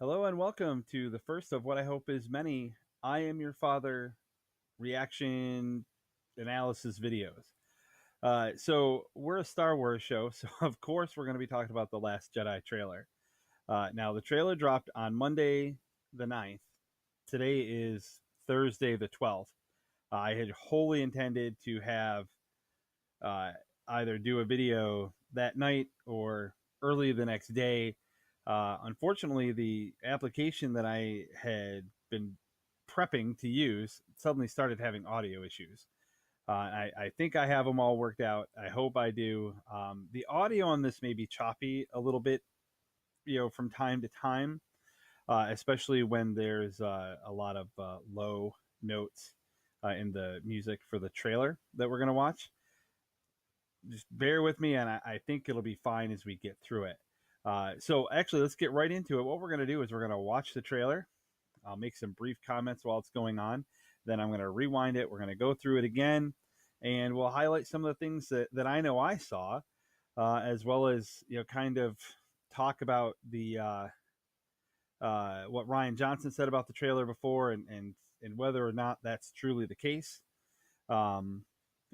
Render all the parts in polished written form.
Hello and welcome to the first of what I hope is many I Am Your Father reaction analysis videos. So we're a Star Wars show, so of course we're going to be talking about the Last Jedi trailer. Now, the trailer dropped on Monday the 9th. Today is Thursday the 12th. I had wholly intended to have uh, either do a video that night or early the next day. Unfortunately, the application that I had been prepping to use suddenly started having audio issues. I think I have them all worked out. I hope I do. The audio on this may be choppy a little bit, from time to time, especially when there's a lot of low notes in the music for the trailer that we're going to watch. Just bear with me, and I think it'll be fine as we get through it. So actually, let's get right into it. What we're going to do is we're going to watch the trailer. I'll make some brief comments while it's going on. Then I'm going to rewind it. We're going to go through it again, and we'll highlight some of the things that I know I saw, as well as kind of talk about the what Ryan Johnson said about the trailer before, and whether or not that's truly the case. Um,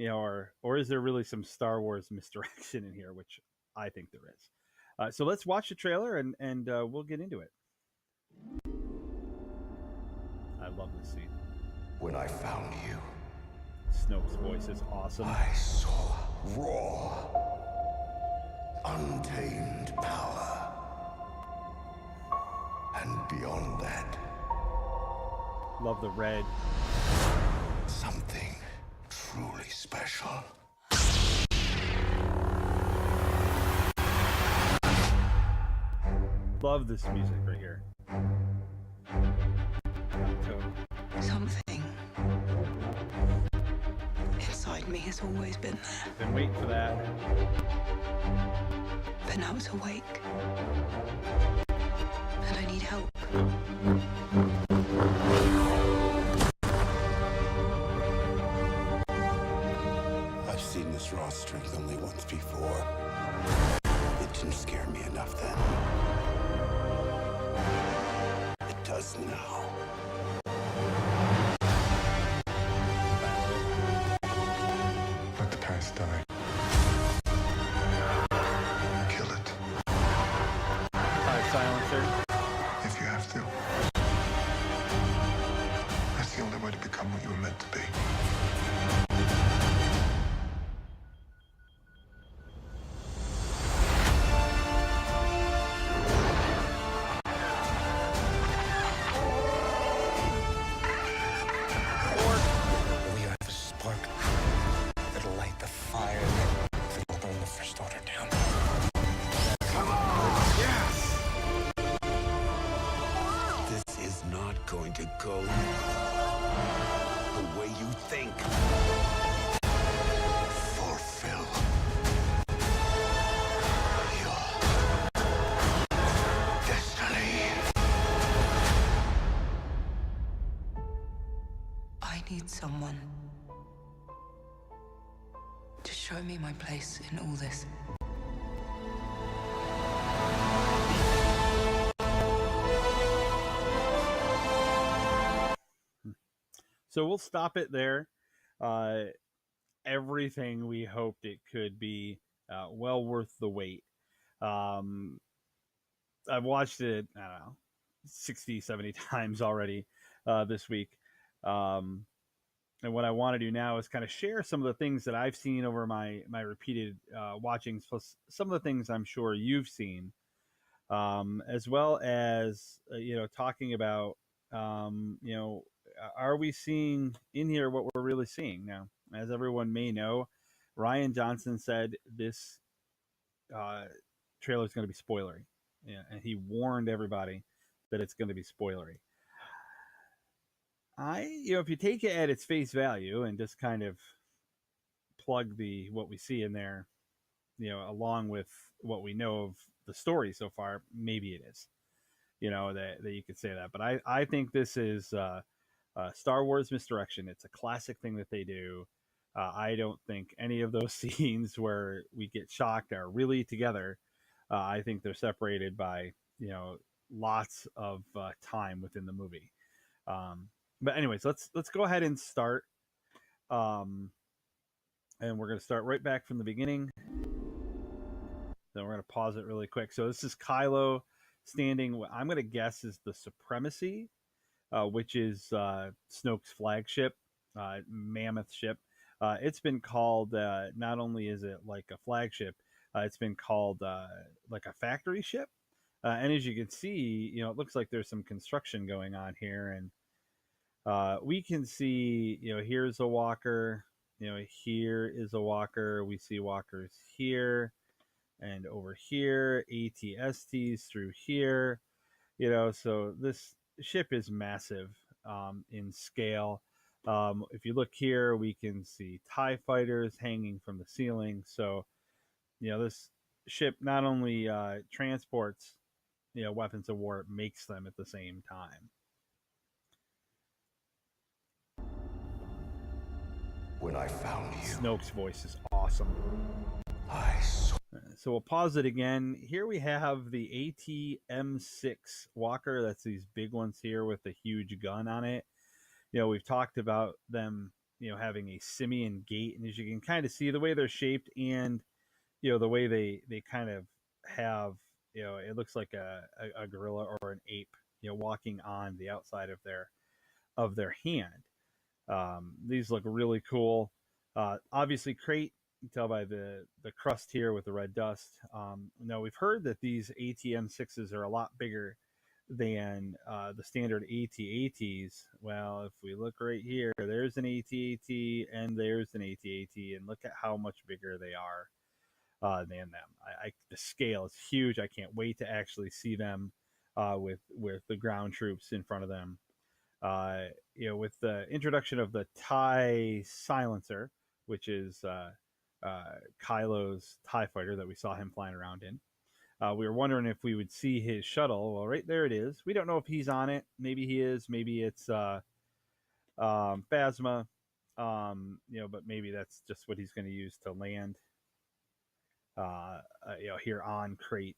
or is there really some Star Wars misdirection in here, which I think there is. So let's watch the trailer and we'll get into it. I love this scene. When I found you, Snoke's voice is awesome. I saw raw, untamed power. And beyond that, Love the red. something truly special. Love this music right here. Something inside me has always been there, Been waiting for that. but now it's awake. And I need help. I've seen this raw strength only once before. It didn't scare me enough then. It does now. Let the past die. Kill it Silencer. if you have to. That's the only way to become what you were meant to be. We have a spark that'll light the fire that'll burn the First Order down. Come on! Yes! This is not going to go the way you think. Fulfill your destiny. I need someone to show me my place in all this. So we'll stop it there. Uh, Everything we hoped it could be, well worth the wait. Um, I've watched it, I don't know, 60, 70 times already this week. Um, and what I want to do now is kind of share some of the things that I've seen over my repeated watchings, plus some of the things I'm sure you've seen, as well as talking about are we seeing in here what we're really seeing now? As everyone may know, Ryan Johnson said this trailer is going to be spoilery, and he warned everybody that it's going to be spoilery. If you take it at its face value and just kind of plug the what we see in there, along with what we know of the story so far, maybe it is, that you could say that. But I think this is Star Wars misdirection. It's a classic thing that they do. I don't think any of those scenes where we get shocked are really together. I think they're separated by lots of time within the movie. But anyways, let's go ahead and start. Um, and we're going to start right back from the beginning. Then we're going to pause it really quick. So this is Kylo standing. What I'm going to guess is the Supremacy, which is Snoke's flagship, mammoth ship. It's been called, not only is it like a flagship, it's been called like a factory ship. And as you can see, it looks like there's some construction going on here. And we can see, here's a walker. Here is a walker. We see walkers here and over here, ATSTs through here. So this ship is massive in scale. If you look here, we can see TIE fighters hanging from the ceiling. So, this ship not only transports, weapons of war, it makes them at the same time. When I found you, Snoke's voice is awesome. I saw. So we'll pause it again. Here we have the ATM-6 walker. That's these big ones here with the huge gun on it. We've talked about them, having a simian gait, and as you can kind of see the way they're shaped, and the way they kind of have, it looks like a gorilla or an ape, walking on the outside of their hand. These look really cool. Obviously, crate. You can tell by the crust here with the red dust. Now we've heard that these ATM-6s are a lot bigger than the standard AT-ATs. Well, if we look right here, there's an AT-AT and there's an AT-AT, and look at how much bigger they are than them. The scale is huge. I can't wait to actually see them with the ground troops in front of them. With the introduction of the TIE silencer, which is Kylo's TIE fighter that we saw him flying around in. We were wondering if we would see his shuttle. Well, right there it is. We don't know if he's on it. Maybe he is. Maybe it's Phasma. But maybe that's just what he's going to use to land. Here on Crate,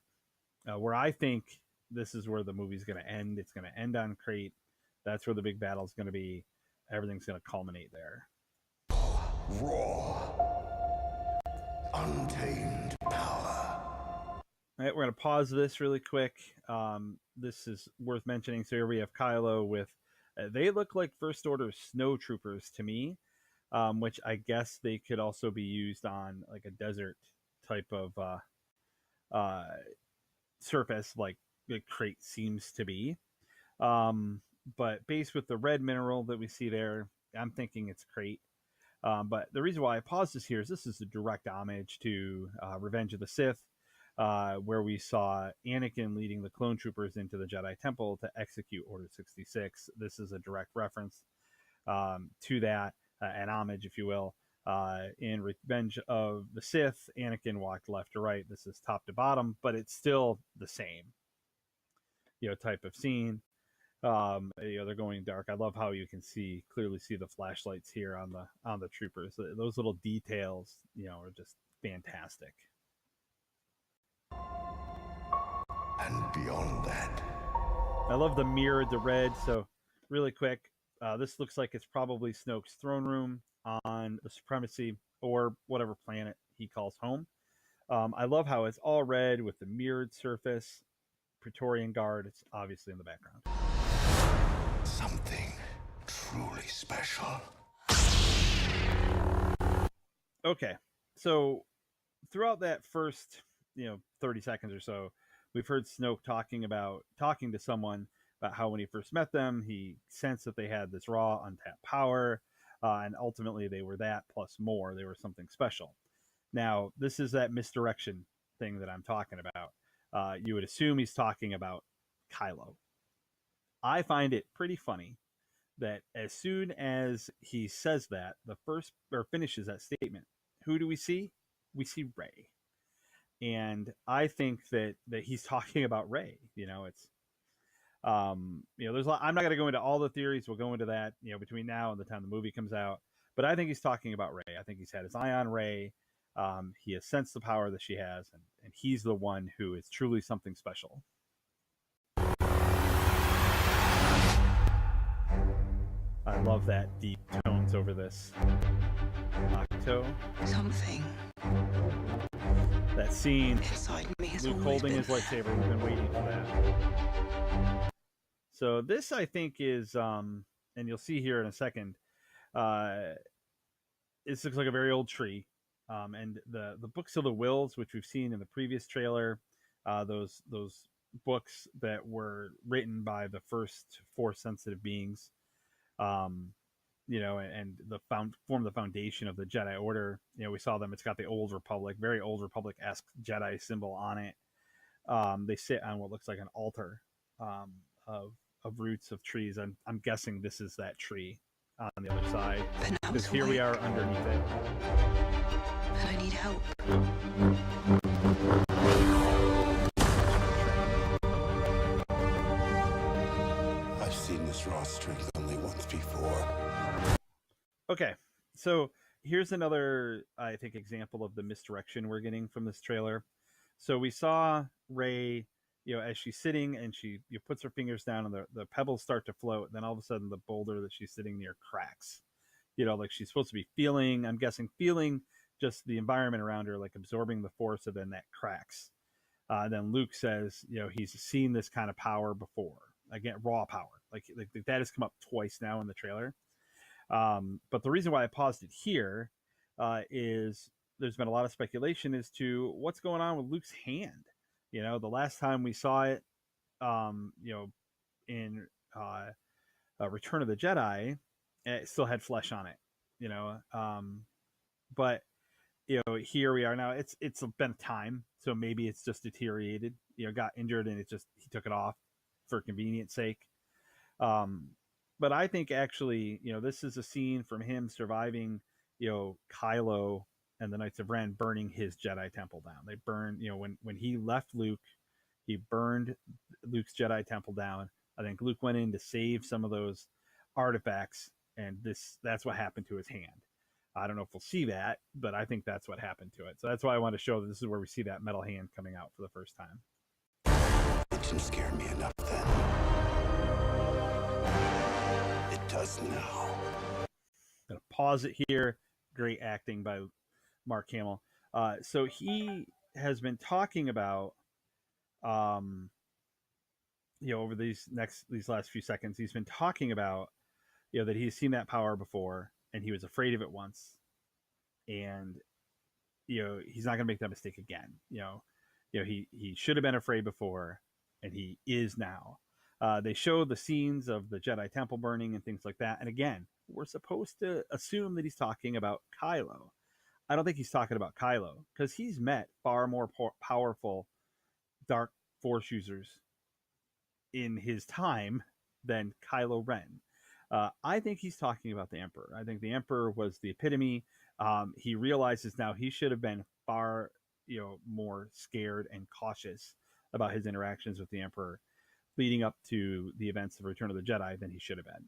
where I think this is where the movie's going to end. It's going to end on Crate. That's where the big battle is going to be. Everything's going to culminate there. Raw, untamed power. All right, we're going to pause this really quick. This is worth mentioning. So here we have Kylo with, they look like First Order snow troopers to me, which I guess they could also be used on like a desert type of surface, like the Crate seems to be. But based with the red mineral that we see there, I'm thinking it's Crate. But the reason why I paused this here is this is a direct homage to Revenge of the Sith, where we saw Anakin leading the clone troopers into the Jedi Temple to execute Order 66. This is a direct reference to that, an homage, if you will. In Revenge of the Sith, Anakin walked left to right. This is top to bottom, but it's still the same, type of scene. They're going dark. I love how you can clearly see the flashlights here on the troopers. Those little details, are just fantastic. And beyond that, I love the mirrored, the red. So really quick, this looks like it's probably Snoke's throne room on the Supremacy or whatever planet he calls home. I love how it's all red with the mirrored surface. Praetorian Guard, it's obviously in the background. something truly special. Okay, so throughout that first 30 seconds or so, we've heard Snoke talking to someone about how when he first met them, he sensed that they had this raw untapped power, and ultimately they were that plus more. They were something special. Now this is that misdirection thing that I'm talking about. You would assume he's talking about Kylo. I find it pretty funny that as soon as he says that, the first or finishes that statement, who do we see? We see Rey. And I think that he's talking about Rey. It's there's a lot. I'm not going to go into all the theories. We'll go into that between now and the time the movie comes out. But I think he's talking about Rey. I think he's had his eye on Rey. He has sensed the power that she has, and he's the one who is truly something special. Love that deep tones over this. Octo. Something That scene. inside me has Luke always holding been his lightsaber. We've been waiting for that. So this, I think, is, and you'll see here in a second. This looks like a very old tree, and the books of the wills, which we've seen in the previous trailer, those books that were written by the first force sensitive beings, um, and form the foundation of the Jedi Order. We saw them. It's got the Old Republic, very Old Republic-esque Jedi symbol on it. They sit on what looks like an altar, um, of roots of trees. I'm guessing this is that tree on the other side, because here we are underneath it. And I need help. I've seen this raw strength only once before. Okay, so here's another, I think, example of the misdirection we're getting from this trailer. So we saw Rey, as she's sitting and she puts her fingers down and the pebbles start to float. Then all of a sudden, the boulder that she's sitting near cracks. Like she's supposed to be feeling, I'm guessing, feeling just the environment around her, like absorbing the force, and then that cracks. Then Luke says, he's seen this kind of power before. Again, raw power. Like that has come up twice now in the trailer. But the reason why I paused it here is there's been a lot of speculation as to what's going on with Luke's hand. The last time we saw it, in Return of the Jedi, it still had flesh on it. But here we are now. It's been time, so maybe it's just deteriorated. Got injured and he took it off for convenience sake. But I think actually, this is a scene from him surviving, Kylo and the Knights of Ren burning his Jedi temple down. They burned, when he left Luke, he burned Luke's Jedi temple down. I think Luke went in to save some of those artifacts, and that's what happened to his hand. I don't know if we'll see that, but I think that's what happened to it. So that's why I want to show that this is where we see that metal hand coming out for the first time. It didn't scare me enough then. It does now. I'm going to pause it here. Great acting by Mark Hamill. So he has been talking about, over these last few seconds, he's been talking about, that he's seen that power before and he was afraid of it once, and he's not going to make that mistake again. He should have been afraid before, and he is now. They show the scenes of the Jedi Temple burning and things like that, and again, we're supposed to assume that he's talking about Kylo. I don't think he's talking about Kylo, because he's met far more powerful dark force users in his time than Kylo Ren. I think he's talking about the Emperor. I think the Emperor was the epitome. He realizes now he should have been far, more scared and cautious about his interactions with the Emperor leading up to the events of Return of the Jedi than he should have been.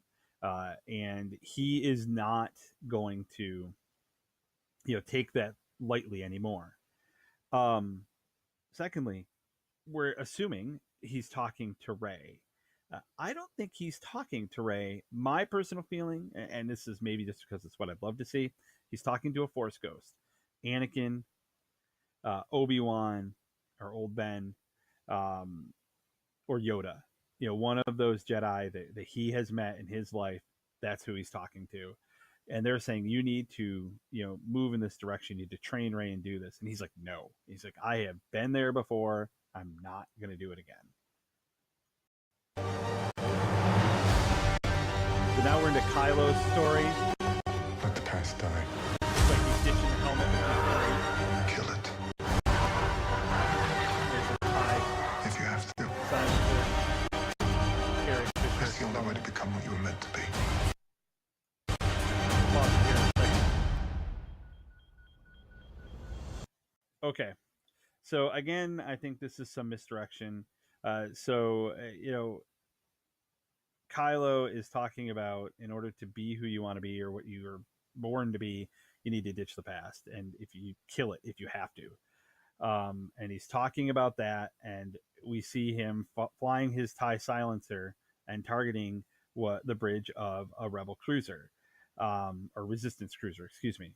And he is not going to, take that lightly anymore. Secondly, we're assuming he's talking to Rey. I don't think he's talking to Rey. My personal feeling, and this is maybe just because it's what I'd love to see, he's talking to a Force ghost. Anakin, Obi-Wan, or Old Ben, or Yoda. One of those Jedi that he has met in his life, that's who he's talking to. And they're saying, you need to, move in this direction. You need to train Rey and do this. And he's like, no. He's like, I have been there before. I'm not going to do it again. So now we're into Kylo's story. Let the past die. It's like he's ditching the helmet. Kill it. There's a tie. If you have to. That's the only way to become what you were meant to be. Okay. So again, I think this is some misdirection. Kylo is talking about, in order to be who you want to be or what you were born to be, you need to ditch the past, and if you kill it, if you have to. And he's talking about that, and we see him flying his TIE silencer and targeting what the bridge of a rebel cruiser, or resistance cruiser, excuse me.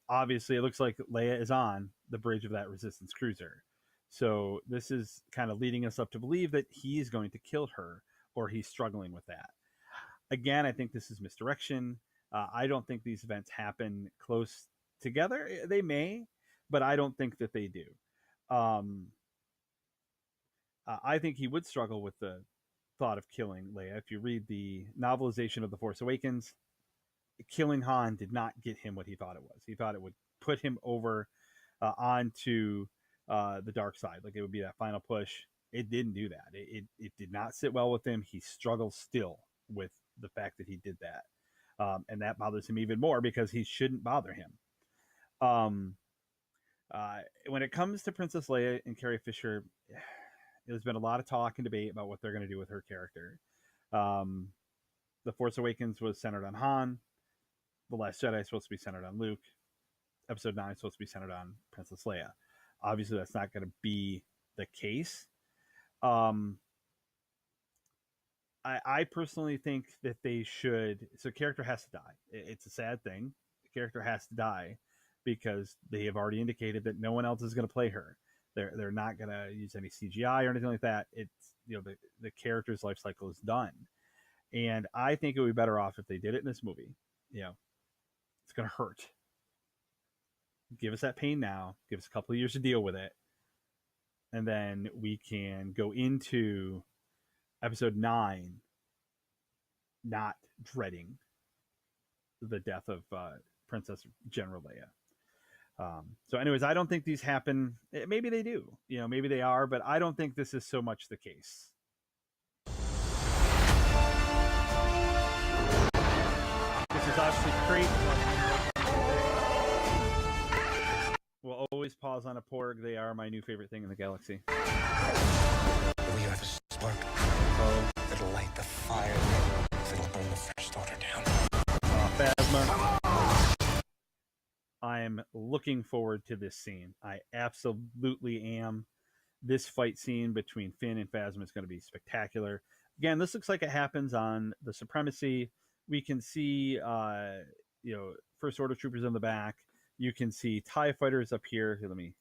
Obviously it looks like Leia is on the bridge of that resistance cruiser. So this is kind of leading us up to believe that he's going to kill her, or he's struggling with that. Again, I think this is misdirection. I don't think these events happen close together. They may, but I don't think that they do. Um, I think he would struggle with the thought of killing Leia. If you read the novelization of The Force Awakens, killing Han did not get him what he thought it was. He thought it would put him over onto the dark side, like it would be that final push. It didn't do that. It did not sit well with him. He struggles still with the fact that he did that, and that bothers him even more because he shouldn't bother him. Um, when it comes to Princess Leia and Carrie Fisher, there's been a lot of talk and debate about what they're going to do with her character. Um, the Force Awakens was centered on Han. The Last Jedi is supposed to be centered on Luke. Episode 9 is supposed to be centered on Princess Leia. Obviously, that's not going to be the case. I personally think that they should. So, character has to die. It's a sad thing. The character has to die because they have already indicated that no one else is going to play her. They're not going to use any CGI or anything like that. It's the character's life cycle is done, and I think it would be better off if they did it in this movie. It's going to hurt. Give us that pain now. Give us a couple of years to deal with it, and then we can go into episode 9 not dreading the death of Princess General Leia. So anyways, I don't think these happen. Maybe they do. Maybe they are, but I don't think this is so much the case. This is obviously great. We'll always pause on a porg. They are my new favorite thing in the galaxy. We have a spark that'll light the fire that'll burn the First Order down. Phasma. I am looking forward to this scene. I absolutely am. This fight scene between Finn and Phasma is going to be spectacular. Again, this looks like it happens on the Supremacy. We can see, First Order troopers in the back. You can see TIE fighters up here. Let me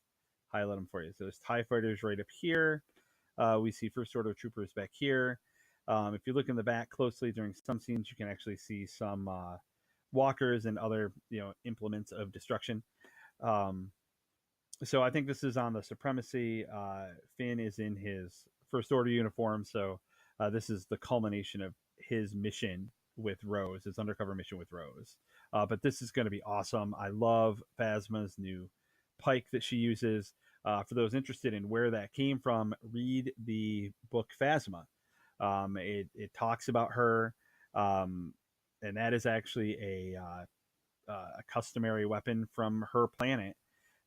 highlight them for you. So there's TIE fighters right up here. We see First Order troopers back here. If you look in the back closely during some scenes, you can actually see some walkers and other implements of destruction. So I think this is on the Supremacy. Finn is in his First Order uniform, so this is the culmination of his mission with Rose, his undercover mission with Rose. But this is going to be awesome. I love Phasma's new pike that she uses. For those interested in where that came from, read the book Phasma. It talks about her, and that is actually a customary weapon from her planet.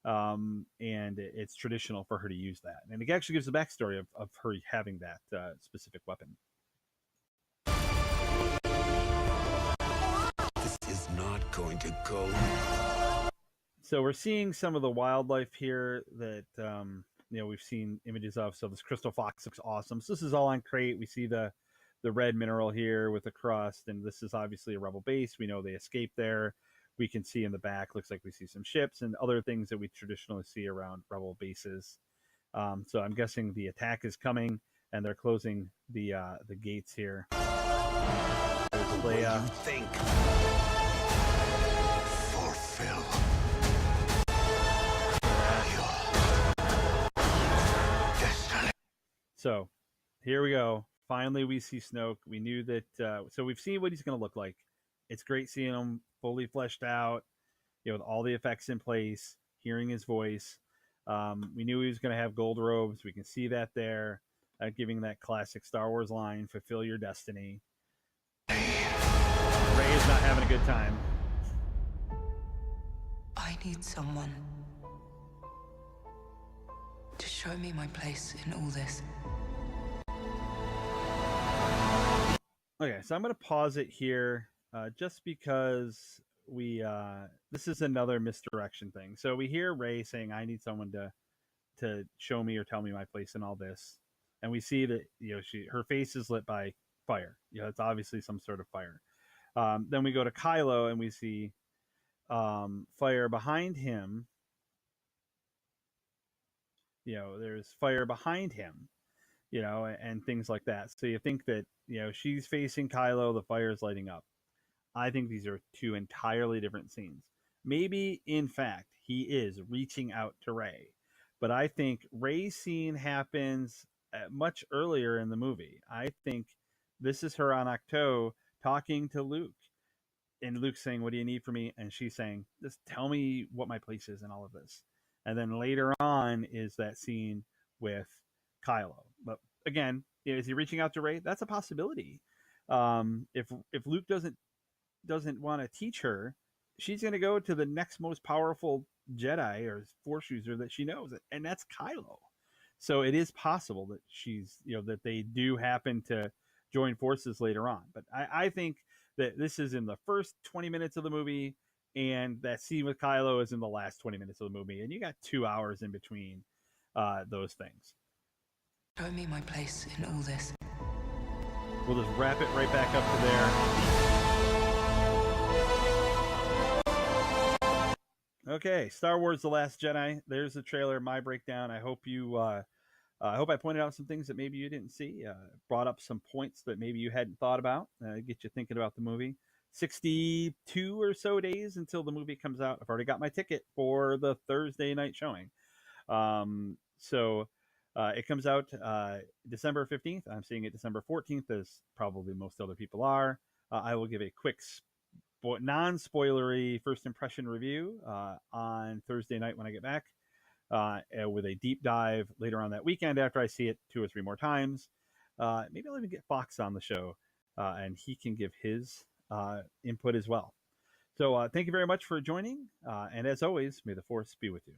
And it's traditional for her to use that. And it actually gives the backstory of her having that specific weapon. This is not going to go. So we're seeing some of the wildlife here that we've seen images of. So this crystal fox looks awesome. So this is all on crate. We see the red mineral here with the crust, and this is obviously a rebel base. We know they escaped there. We can see in the back, looks like we see some ships and other things that we traditionally see around rebel bases. So I'm guessing the attack is coming, and they're closing the gates here. There's Leia. Think. Fulfill. So here we go. Finally, we see Snoke. We knew that. So we've seen what he's going to look like. It's great seeing him fully fleshed out, with all the effects in place, hearing his voice. We knew he was going to have gold robes. We can see that there, giving that classic Star Wars line, fulfill your destiny. Rey is not having a good time. I need someone to show me my place in all this. Okay, so I'm going to pause it here just because this is another misdirection thing. So we hear Rey saying, I need someone to show me or tell me my place in all this. And we see that, her face is lit by fire. It's obviously some sort of fire. Then we go to Kylo and we see fire behind him. There's fire behind him, and things like that. So you think that, she's facing Kylo, the fire's lighting up. I think these are two entirely different scenes. Maybe, in fact, he is reaching out to Rey, but I think Rey's scene happens much earlier in the movie. I think this is her on Octo talking to Luke, and Luke's saying, "What do you need from me?" And she's saying, "Just tell me what my place is in all of this." And then later on is that scene with Kylo. But again, is he reaching out to Rey? That's a possibility. If Luke doesn't want to teach her, she's going to go to the next most powerful Jedi or Force user that she knows, and that's Kylo. So it is possible that that they do happen to join forces later on. But I think that this is in the first 20 minutes of the movie, and that scene with Kylo is in the last 20 minutes of the movie, and you got 2 hours in between those things. Show me my place in all this. We'll just wrap it right back up to there. Okay, Star Wars: The Last Jedi. There's the trailer. My breakdown. I hope I hope I pointed out some things that maybe you didn't see. Brought up some points that maybe you hadn't thought about. Get you thinking about the movie. 62 or so days until the movie comes out. I've already got my ticket for the Thursday night showing. So it comes out December 15th. I'm seeing it December 14th, as probably most other people are. I will give a quick non-spoilery first impression review on Thursday night when I get back, with a deep dive later on that weekend after I see it 2 or 3 more times. Maybe I'll even get Fox on the show, and he can give his input as well. So thank you very much for joining, and as always, may the Force be with you.